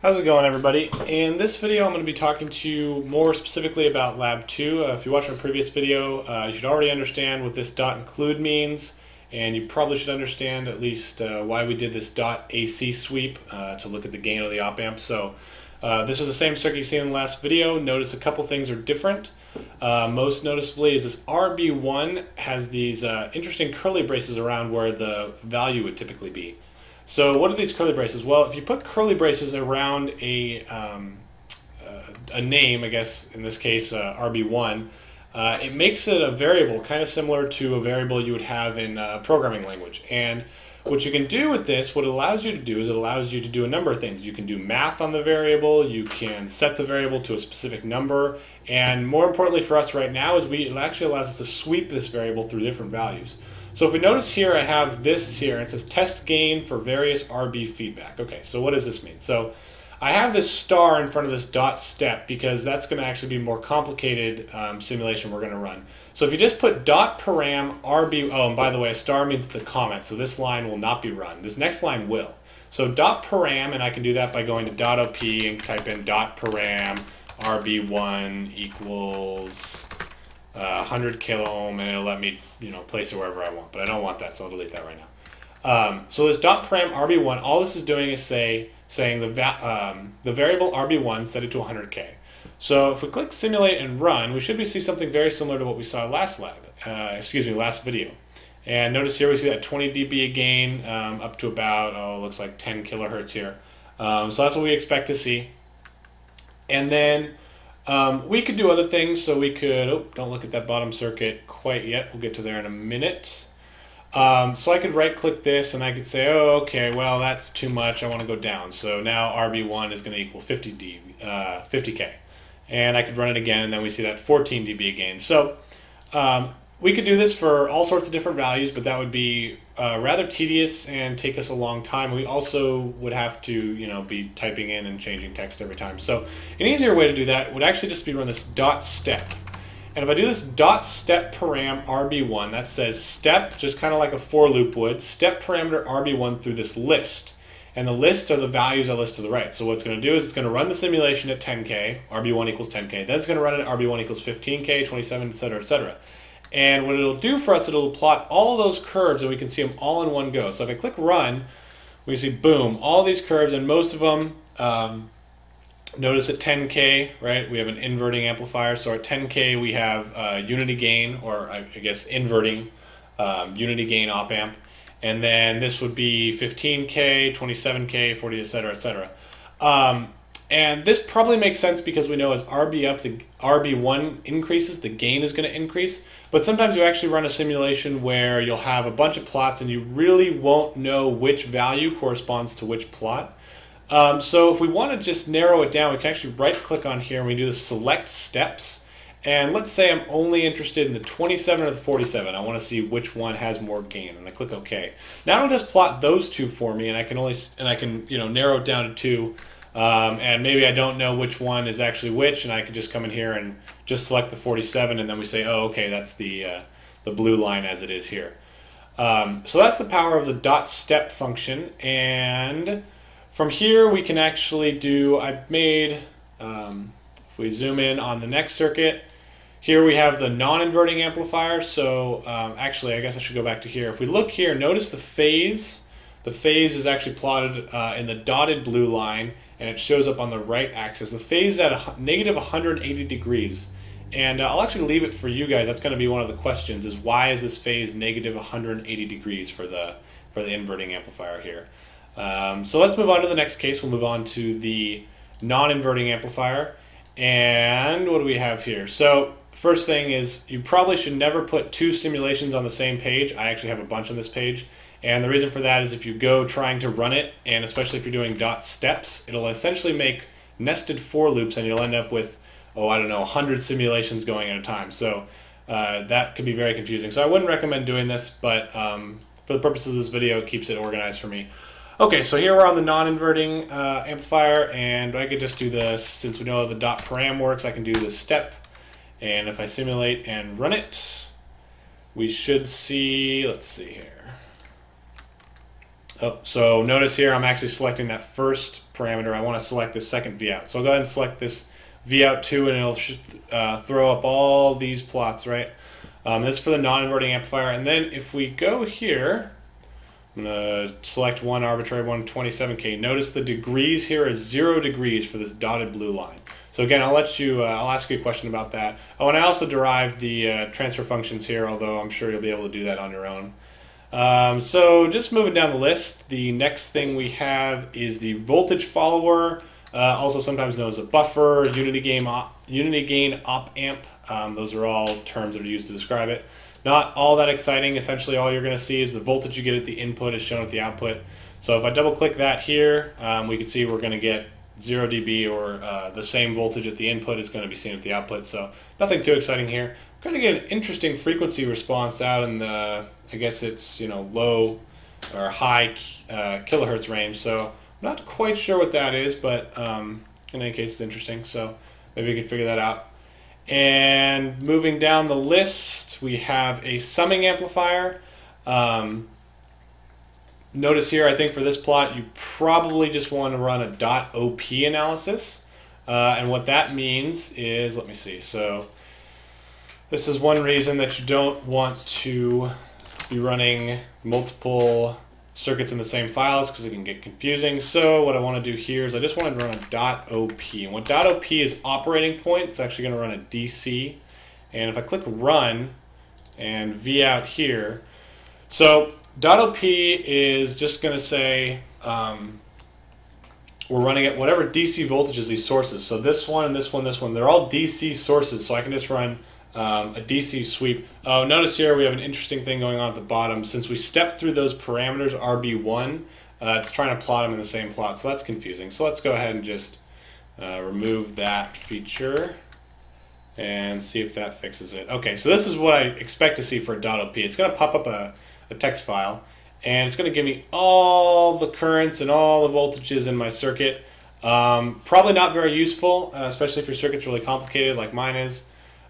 How's it going, everybody? In this video I'm going to be talking to you more specifically about Lab 2. If you watched my previous video, you should already understand what this dot include means, and you probably should understand at least why we did this dot AC sweep to look at the gain of the op amp. So this is the same circuit you see in the last video. Notice a couple things are different. Most noticeably is this RB1 has these interesting curly braces around where the value would typically be. So what are these curly braces? Well, if you put curly braces around a name, I guess in this case RB1, it makes it a variable kind of similar to a variable you would have in programming language. And what you can do with this, what it allows you to do is it allows you to do a number of things. You can do math on the variable, you can set the variable to a specific number, and more importantly for us right now is it actually allows us to sweep this variable through different values. So if we notice here, I have this here, and it says test gain for various RB feedback. Okay, so what does this mean? So I have this star in front of this dot step because that's going to actually be a more complicated simulation we're going to run. So if you just put dot param RB, oh, and by the way, a star means the comment, so this line will not be run. This next line will. So dot param, and I can do that by going to dot op and type in dot param RB1 equals 100 kilo ohm, and it'll let me, place it wherever I want, but I don't want that, so I'll delete that right now. So this dot param RB1, all this is doing is saying the variable RB1 set it to 100K. So if we click simulate and run, we should see something very similar to what we saw last video. And notice here we see that 20 dB gain up to about, looks like 10 kilohertz here. So that's what we expect to see. And then we could do other things, so we could, don't look at that bottom circuit quite yet, we'll get to there in a minute. So I could right click this and I could say, oh, okay, well that's too much, I want to go down. So now RB1 is going to equal 50K. And I could run it again, and then we see that 14 dB gain. So we could do this for all sorts of different values, but that would be rather tedious and take us a long time. We also would have to, be typing in and changing text every time. So an easier way to do that would actually just be run this dot step. And if I do this dot step param RB1, that says step, just kind of like a for loop would, step parameter RB1 through this list. And the list are the values I list to the right. So what it's going to do is it's going to run the simulation at 10K, RB1 equals 10K. Then it's going to run it at RB1 equals 15K, 27, etc., etc. And what it'll do for us, it'll plot all those curves, and we can see them all in one go. So if I click run, we see, boom, all these curves, and most of them, notice at 10K, right, we have an inverting amplifier. So at 10K, we have unity gain, or I guess inverting unity gain op amp. And then this would be 15K, 27K, 40, etc., etc. And this probably makes sense because we know as RB up, the RB1 increases, the gain is going to increase. But sometimes you actually run a simulation where you'll have a bunch of plots and you really won't know which value corresponds to which plot. So if we want to just narrow it down, we can actually right click on here and we do the select steps. And let's say I'm only interested in the 27 or the 47. I want to see which one has more gain, and I click OK. Now it'll just plot those two for me, and I can narrow it down to two. And maybe I don't know which one is actually which, and I can just come in here and just select the 47, and then we say, oh, okay, that's the blue line as it is here. So that's the power of the dot step function, and from here we can actually do, I've made, if we zoom in on the next circuit, here we have the non-inverting amplifier. So actually, I guess I should go back to here. If we look here, notice the phase. The phase is actually plotted in the dotted blue line, and it shows up on the right axis. The phase is at negative 180 degrees. And I'll actually leave it for you guys. That's going to be one of the questions, is why is this phase negative 180 degrees for the inverting amplifier here. So let's move on to the next case. We'll move on to the non-inverting amplifier. And what do we have here? So first thing is, you probably should never put two simulations on the same page. I actually have a bunch on this page. And the reason for that is if you go trying to run it, and especially if you're doing dot steps, it'll essentially make nested for loops, and you'll end up with, 100 simulations going at a time. So that could be very confusing. So I wouldn't recommend doing this, but for the purposes of this video, it keeps it organized for me. Okay, so here we're on the non-inverting amplifier, and I could just do this, since we know how the dot param works, I can do this step, and if I simulate and run it, we should see, let's see here. Oh, so notice here I'm actually selecting that first parameter, I want to select the second vout. So I'll go ahead and select this vout2, and it'll throw up all these plots, right? This is for the non-inverting amplifier. And then if we go here, I'm going to select one arbitrary one, 27K. Notice the degrees here is 0 degrees for this dotted blue line. So again, I'll ask you a question about that. Oh, and I also derived the transfer functions here, although I'm sure you'll be able to do that on your own. So just moving down the list, the next thing we have is the voltage follower, also sometimes known as a buffer, unity gain op amp. Those are all terms that are used to describe it. Not all that exciting. Essentially all you're going to see is the voltage you get at the input is shown at the output. So if I double click that here, we can see we're going to get 0 dB, or the same voltage at the input is going to be seen at the output. So nothing too exciting here. We're going to get an interesting frequency response out in the, I guess it's, low or high kilohertz range. So I'm not quite sure what that is, but in any case it's interesting. So maybe we can figure that out. And moving down the list, we have a summing amplifier. Notice here, I think for this plot, you probably just want to run a .op analysis. And what that means is, let me see. So this is one reason that you don't want to be running multiple circuits in the same files, because it can get confusing. So what I want to do here is I just want to run a .op. And what .op is operating point. It's actually going to run a DC. And if I click run and V out here, so .op is just going to say we're running at whatever DC voltages these sources. So this one and this one, this one, they're all DC sources. So I can just run a DC sweep. Oh, notice here we have an interesting thing going on at the bottom. Since we stepped through those parameters, RB1, it's trying to plot them in the same plot. So that's confusing. So let's go ahead and just remove that feature and see if that fixes it. Okay, so this is what I expect to see for .op. It's going to pop up a text file, and it's going to give me all the currents and all the voltages in my circuit. Probably not very useful, especially if your circuit's really complicated like mine is.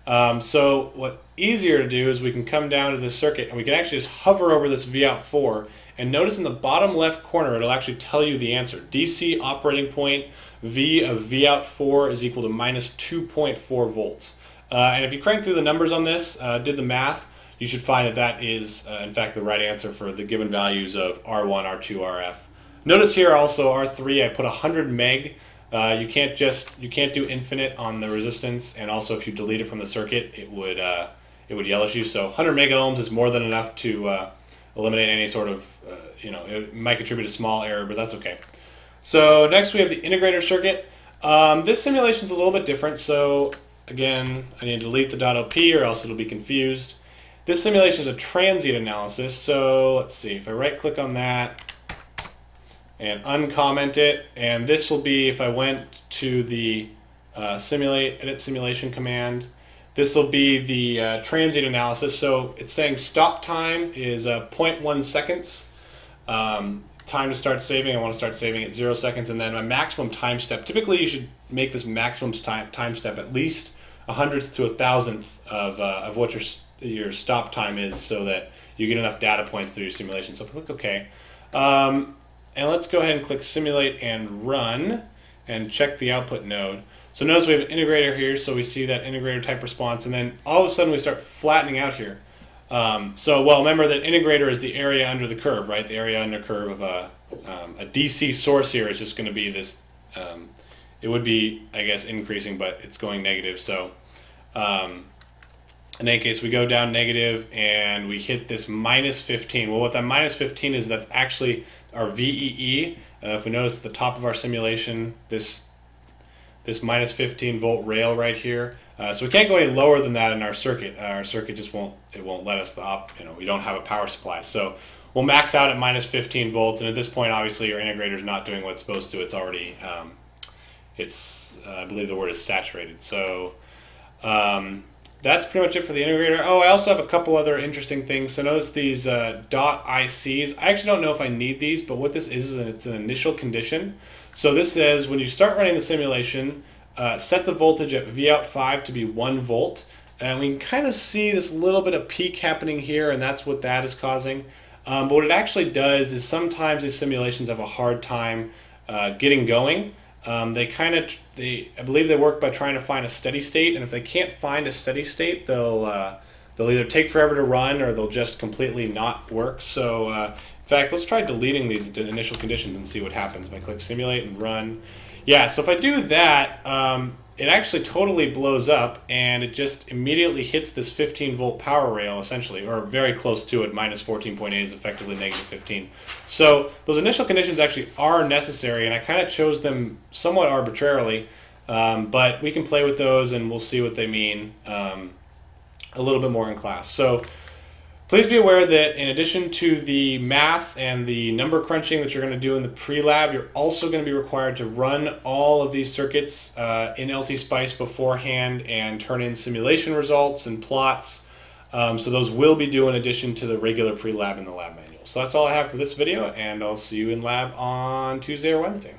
So what's easier to do is we can come down to this circuit and we can actually just hover over this Vout4, and notice in the bottom left corner it'll actually tell you the answer. DC operating point V of Vout4 is equal to minus 2.4 volts. And if you crank through the numbers on this, did the math, you should find that that is in fact the right answer for the given values of R1, R2, RF. Notice here also R3, I put 100 meg. You can't do infinite on the resistance, and also if you delete it from the circuit, it would yellow you. So 100 mega ohms is more than enough to eliminate any sort of it might contribute a small error, but that's okay. So next we have the integrator circuit. This simulation is a little bit different. So again, I need to delete the .op or else it'll be confused. This simulation is a transient analysis. So let's see if I right click on that and uncomment it, and this will be if I went to the edit simulation command, this will be the transient analysis. So it's saying stop time is 0.1 seconds. Time to start saving, I want to start saving at 0 seconds, and then my maximum time step. Typically you should make this maximum time step at least 100th to 1,000th of what your stop time is, so that you get enough data points through your simulation. So click OK. And let's go ahead and click Simulate and Run and check the output node. So notice we have an integrator here, so we see that integrator type response, and then all of a sudden we start flattening out here. Well, remember that integrator is the area under the curve, right? The area under curve of a DC source here is just going to be this, it would be, I guess, increasing, but it's going negative. So in any case, we go down negative and we hit this minus 15. Well, what that minus 15 is, that's actually our VEE. If we notice at the top of our simulation, this minus 15 volt rail right here. So we can't go any lower than that in our circuit. Our circuit just won't let us we don't have a power supply. So we'll max out at minus 15 volts, and at this point, obviously, your integrator is not doing what it's supposed to. It's already, I believe the word is saturated. So that's pretty much it for the integrator. Oh, I also have a couple other interesting things. So notice these dot ICs. I actually don't know if I need these, but what this is it's an initial condition. So this says when you start running the simulation, set the voltage at Vout5 to be 1 volt. And we can kind of see this little bit of peak happening here, and that's what that is causing. But what it actually does is sometimes these simulations have a hard time getting going. I believe they work by trying to find a steady state, and if they can't find a steady state, they'll either take forever to run or they'll just completely not work. So in fact, let's try deleting these initial conditions and see what happens. If I click simulate and run, yeah, so if I do that, it actually totally blows up, and it just immediately hits this 15-volt power rail, essentially, or very close to it. Minus 14.8 is effectively negative 15. So those initial conditions actually are necessary, and I kind of chose them somewhat arbitrarily, but we can play with those, and we'll see what they mean a little bit more in class. So please be aware that in addition to the math and the number crunching that you're going to do in the pre-lab, you're also going to be required to run all of these circuits in LT-Spice beforehand and turn in simulation results and plots. So those will be due in addition to the regular pre-lab in the lab manual. So that's all I have for this video, and I'll see you in lab on Tuesday or Wednesday.